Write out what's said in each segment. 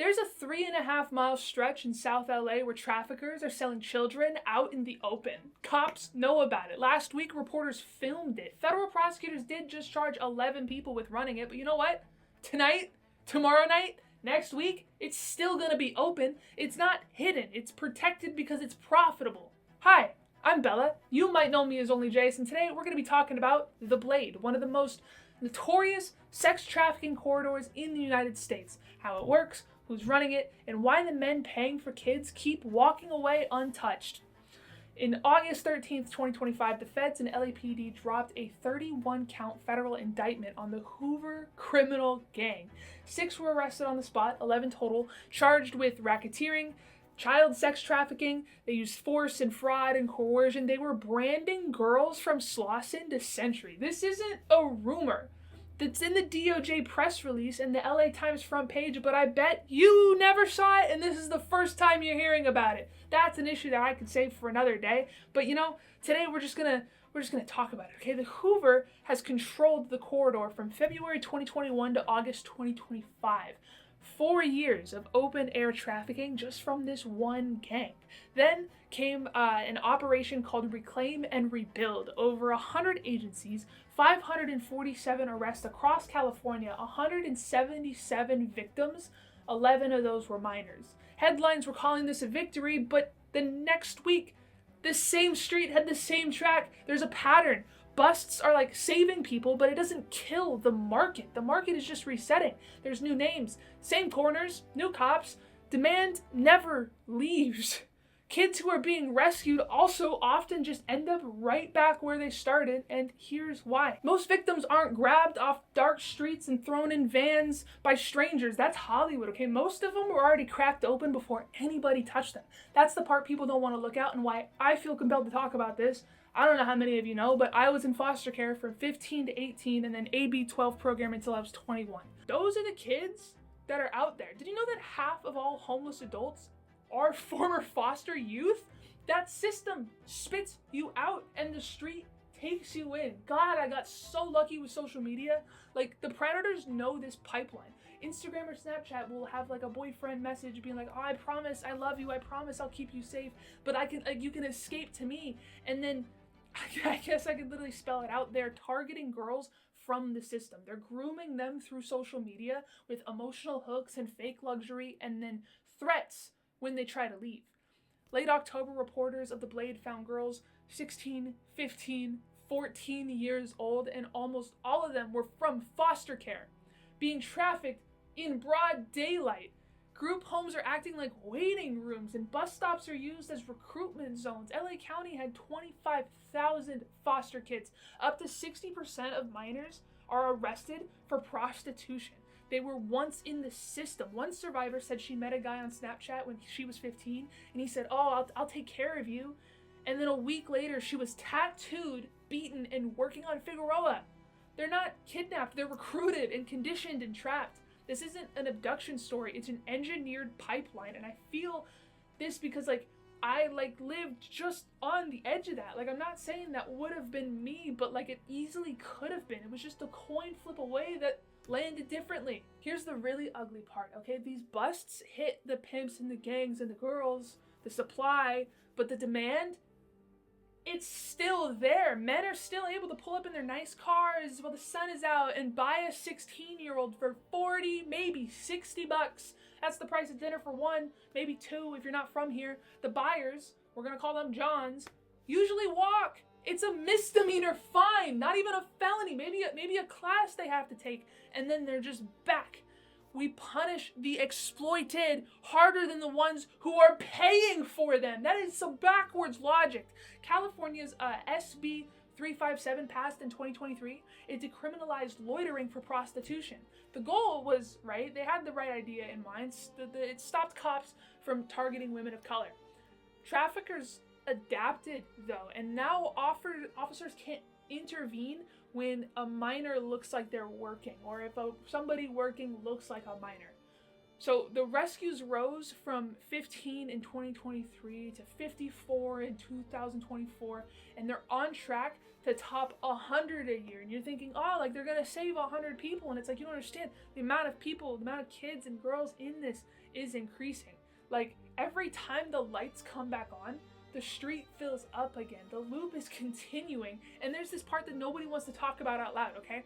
There's a 3.5-mile stretch in South LA where traffickers are selling children out in the open. Cops know about it. Last week, reporters filmed it. Federal prosecutors did just charge 11 people with running it, but you know what? Tonight, tomorrow night, next week, it's still gonna be open. It's not hidden. It's protected because it's profitable. Hi, I'm Bella. You might know me as Onlyjayus, and today we're gonna be talking about The Blade, one of the most notorious sex trafficking corridors in the United States. How it works, who's running it, and why the men paying for kids keep walking away untouched. In August 13th, 2025, the feds and LAPD dropped a 31-count federal indictment on the Hoover criminal gang. 6 were arrested on the spot, 11 total, charged with racketeering, child sex trafficking. They used force and fraud and coercion. They were branding girls from Slauson to Century. This isn't a rumor. That's in the DOJ press release and the LA Times front page, but I bet you never saw it and this is the first time you're hearing about it. That's an issue that I could save for another day. But you know, today we're just gonna talk about it, okay? The Hoover has controlled the corridor from February 2021 to August 2025. 4 years of open air trafficking just from this one gang. Then came an operation called Reclaim and Rebuild. Over 100 agencies, 547 arrests across California, 177 victims, 11 of those were minors. Headlines were calling this a victory, but the next week, the same street had the same track. There's a pattern. Busts are like saving people, but it doesn't kill the market. The market is just resetting. There's new names, same corners, new cops. Demand never leaves. Kids who are being rescued also often just end up right back where they started, and here's why. Most victims aren't grabbed off dark streets and thrown in vans by strangers. That's Hollywood, okay? Most of them were already cracked open before anybody touched them. That's the part people don't want to look at and why I feel compelled to talk about this. I don't know how many of you know, but I was in foster care from 15 to 18 and then AB 12 program until I was 21. Those are the kids that are out there. Did you know that half of all homeless adults are former foster youth? That system spits you out and the street takes you in. God, I got so lucky with social media. Like, the predators know this pipeline. Instagram or Snapchat will have like a boyfriend message being like, oh, I promise I love you, I promise I'll keep you safe, but you can escape to me. And then I guess I could literally spell it out. They're targeting girls from the system. They're grooming them through social media with emotional hooks and fake luxury and then threats when they try to leave. Late October, reporters of The Blade found girls 16, 15, 14 years old, and almost all of them were from foster care, being trafficked in broad daylight. Group homes are acting like waiting rooms, and bus stops are used as recruitment zones. LA County had 25,000 foster kids. Up to 60% of minors are arrested for prostitution. They were once in the system. One survivor said she met a guy on Snapchat when she was 15, and he said, oh, I'll take care of you. And then a week later, she was tattooed, beaten, and working on Figueroa. They're not kidnapped. They're recruited and conditioned and trapped. This isn't an abduction story. It's an engineered pipeline. And I feel this because I lived just on the edge of that. I'm not saying that would have been me, but it easily could have been. It was just a coin flip away that landed differently. Here's the really ugly part, okay? These busts hit the pimps and the gangs and the girls, the supply, but the demand, it's still there. Men are still able to pull up in their nice cars while the sun is out and buy a 16-year-old for 40, maybe 60 bucks. That's the price of dinner for one, maybe two if you're not from here. The buyers, we're gonna call them Johns, usually walk. It's a misdemeanor fine, not even a felony, maybe a class they have to take, and then they're just back. We punish the exploited harder than the ones who are paying for them. That is some backwards logic. California's SB 357 passed in 2023. It decriminalized loitering for prostitution. The goal was, right, they had the right idea in mind. It stopped cops from targeting women of color. Traffickers adapted though, and now officers can't intervene when a minor looks like they're working, or if somebody working looks like a minor. So the rescues rose from 15 in 2023 to 54 in 2024, and they're on track to top 100 a year. And you're thinking, oh, like they're gonna save 100 people, and it's like, you don't understand, the amount of people, the amount of kids and girls in this is increasing. Like every time the lights come back on, the street fills up again. The loop is continuing, and there's this part that nobody wants to talk about out loud, okay?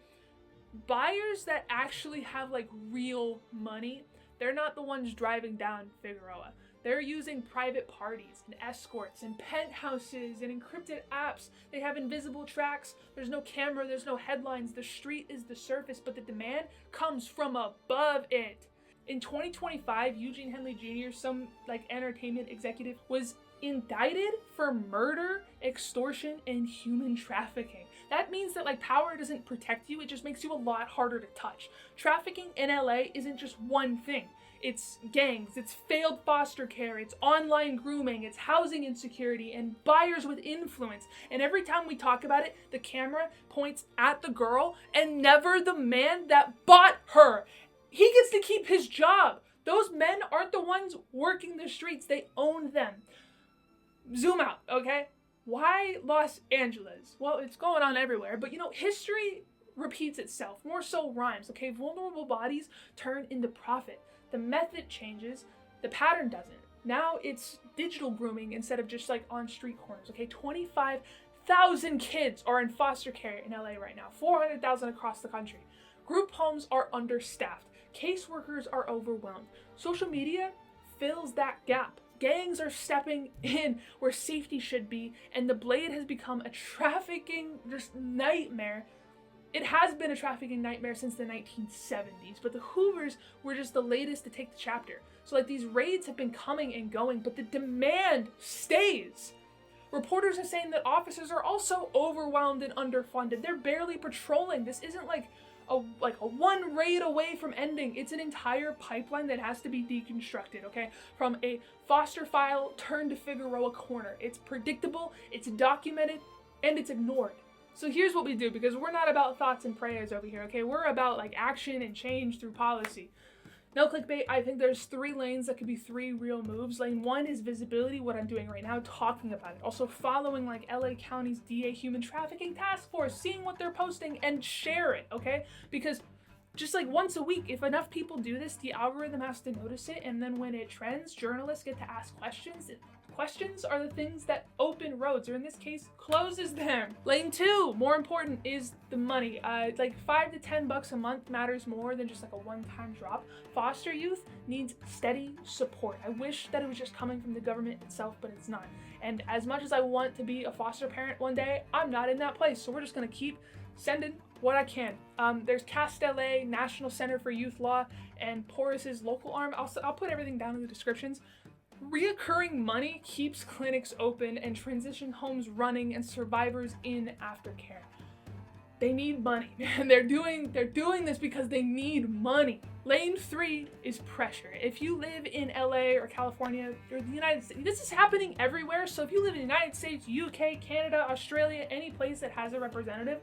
Buyers that actually have like real money, they're not the ones driving down Figueroa. They're using private parties and escorts and penthouses and encrypted apps. They have invisible tracks. There's no camera, there's no headlines. The street is the surface, but the demand comes from above it. In 2025, Eugene Henley Jr., some like entertainment executive, was indicted for murder, extortion, and human trafficking. That means that like power doesn't protect you, it just makes you a lot harder to touch. Trafficking in LA isn't just one thing. It's gangs, it's failed foster care, it's online grooming, it's housing insecurity, and buyers with influence. And every time we talk about it, the camera points at the girl and never the man that bought her. He gets to keep his job. Those men aren't the ones working the streets, they own them. Zoom out, okay? Why Los Angeles? Well, it's going on everywhere, but you know, history repeats itself, more so rhymes, okay? Vulnerable bodies turn into profit. The method changes, the pattern doesn't. Now it's digital grooming instead of just like on street corners, okay? 25,000 kids are in foster care in LA right now, 400,000 across the country. Group homes are understaffed. Caseworkers are overwhelmed. Social media fills that gap. Gangs are stepping in where safety should be, and the Blade has become a trafficking just nightmare. It has been a trafficking nightmare since the 1970s, but the Hoovers were just the latest to take the chapter. So like these raids have been coming and going, but the demand stays. Reporters are saying that officers are also overwhelmed and underfunded. They're barely patrolling. This isn't like a one raid away from ending. It's an entire pipeline that has to be deconstructed, okay? From a foster file turned to Figueroa corner. It's predictable, it's documented, and it's ignored. So here's what we do, because we're not about thoughts and prayers over here, okay? We're about like action and change through policy. No clickbait. I think there's 3 lanes that could be 3 real moves. Lane 1 is visibility, what I'm doing right now, talking about it. Also following like LA County's DA Human Trafficking Task Force, seeing what they're posting and share it, okay? Because just like once a week, if enough people do this, the algorithm has to notice it, and then when it trends, journalists get to ask questions. Questions are the things that open roads, or in this case, closes them. Lane 2, more important, is the money. Like $5 to $10 a month matters more than just like a one-time drop. Foster youth needs steady support. I wish that it was just coming from the government itself, but it's not. And as much as I want to be a foster parent one day, I'm not in that place. So we're just gonna keep sending what I can. There's Cast LA, National Center for Youth Law, and Porus's local arm. I'll put everything down in the descriptions. Reoccurring money keeps clinics open and transition homes running and survivors in aftercare. They need money, man. They're doing this because they need money. Lane 3 is pressure. If you live in LA or California or the United States, this is happening everywhere. So if you live in the United States, UK, Canada, Australia, any place that has a representative,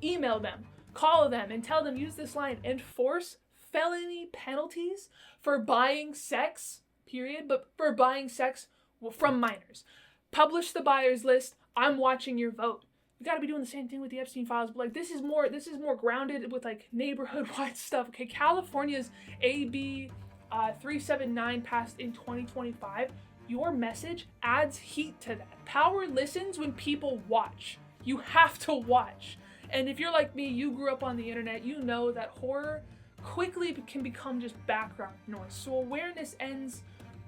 email them, call them, and tell them, use this line: enforce felony penalties for buying sex, period, but for buying sex from minors. Publish the buyers list. I'm watching your vote. We got to be doing the same thing with the Epstein files, but like this is more grounded with like neighborhood-wide stuff. Okay, California's AB 379 passed in 2025. Your message adds heat to that. Power listens when people watch. You have to watch. And if you're like me, you grew up on the internet, you know that horror quickly can become just background noise. So awareness ends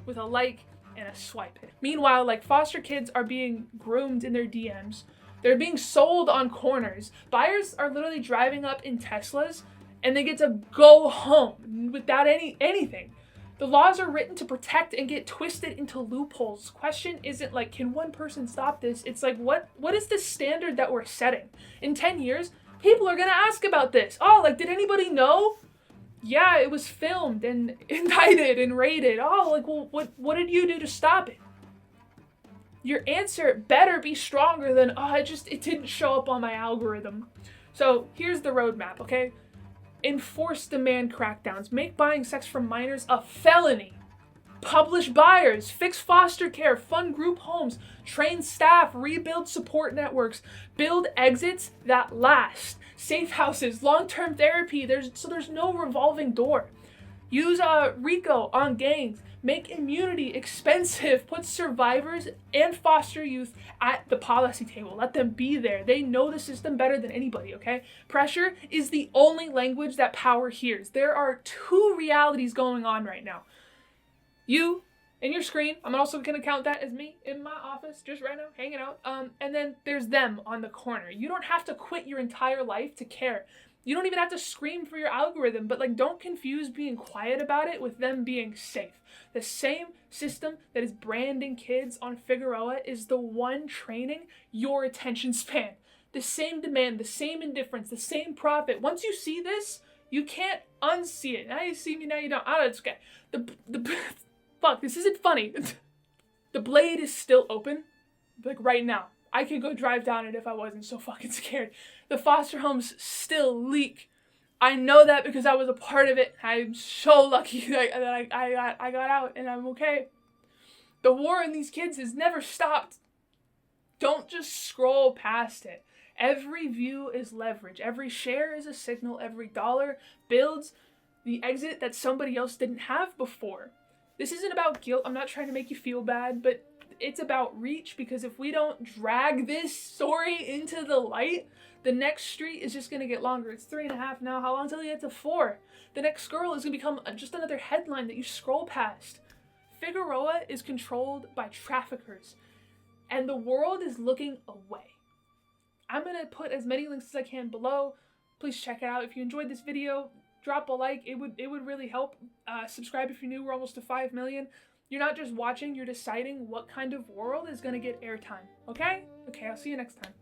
with a like and a swipe. Meanwhile, like foster kids are being groomed in their DMs. They're being sold on corners. Buyers are literally driving up in Teslas and they get to go home without anything. The laws are written to protect and get twisted into loopholes. Question isn't like, can one person stop this? It's like, what is the standard that we're setting? In 10 years, people are gonna ask about this. Oh, like, did anybody know? Yeah, it was filmed and indicted and raided. Oh, like, well, what did you do to stop it? Your answer better be stronger than, oh, it didn't show up on my algorithm. So here's the roadmap, okay? Enforce demand crackdowns. Make buying sex from minors a felony. Publish buyers, fix foster care, fund group homes, train staff, rebuild support networks, build exits that last, safe houses, long-term therapy. There's no revolving door. Use RICO on gangs. Make immunity expensive. Put survivors and foster youth at the policy table. Let them be there. They know the system better than anybody, okay? Pressure is the only language that power hears. There are two realities going on right now. You in your screen, I'm also gonna count that as me in my office, just right now, hanging out. And then there's them on the corner. You don't have to quit your entire life to care. You don't even have to scream for your algorithm, but like, don't confuse being quiet about it with them being safe. The same system that is branding kids on Figueroa is the one training your attention span. The same demand, the same indifference, the same profit. Once you see this, you can't unsee it. Now you see me, now you don't. Oh, it's okay. Fuck, this isn't funny. The blade is still open, like right now. I could go drive down it if I wasn't so fucking scared. The foster homes still leak. I know that because I was a part of it. I'm so lucky that I got out and I'm okay. The war on these kids has never stopped. Don't just scroll past it. Every view is leverage. Every share is a signal. Every dollar builds the exit that somebody else didn't have before. This isn't about guilt. I'm not trying to make you feel bad, but it's about reach, because if we don't drag this story into the light, the next street is just going to get longer. It's 3.5 now. How long until you get to 4? The next girl is going to become just another headline that you scroll past. Figueroa is controlled by traffickers, and the world is looking away. I'm going to put as many links as I can below. Please check it out. If you enjoyed this video, drop a like. It would really help. Subscribe if you're new. We're almost to 5 million. You're not just watching, you're deciding what kind of world is going to get airtime. Okay? Okay, I'll see you next time.